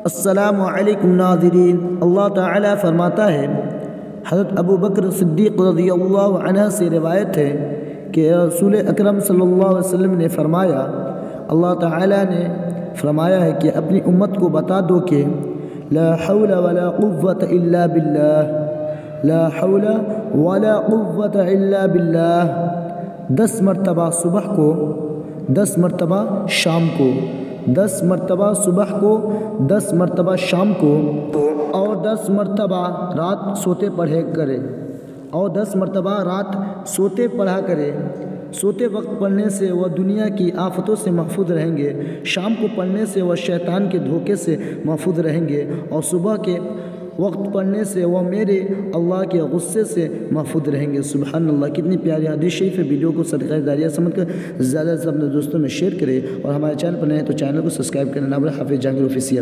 السلام علیکم ناظرین، اللہ تعالیٰ فرماتا ہے، حضرت ابو بکر صدیق رضی اللہ عنہ سے روایت ہے کہ رسول اکرم صلی اللہ علیہ وسلم نے فرمایا، اللہ تعالیٰ نے فرمایا ہے کہ اپنی امت کو بتا دو کہ لا حول ولا قوة الا باللہ، لا حول ولا قوة الا باللہ، 10 مرتبہ صبح کو، 10 مرتبہ شام کو، 10 مرتبہ صبح کو، 10 مرتبہ شام کو، اور 10 مرتبہ رات سوتے پڑھے کرے، اور 10 مرتبہ رات سوتے پڑھا کرے۔ سوتے وقت پڑھنے سے وہ دنیا کی آفتوں سے محفوظ رہیں گے، شام کو پڑھنے سے وہ شیطان کے دھوکے سے محفوظ رہیں گے، اور صبح کے وقت پڑھنے سے وہ میرے اللہ کے غصے سے محفوظ رہیں گے۔ سبحان اللہ، کتنی پیاری حدیث شریف ہے۔ ویڈیو کو صدقہ جاریہ سمجھ کر زیادہ سے زیادہ اپنے دوستوں میں شیئر کریں، اور ہمارے چینل پر نئے ہیں تو چینل کو سبسکرائب کرنا نہ بھولیں۔ حافظ جہانگیر آفیشیل۔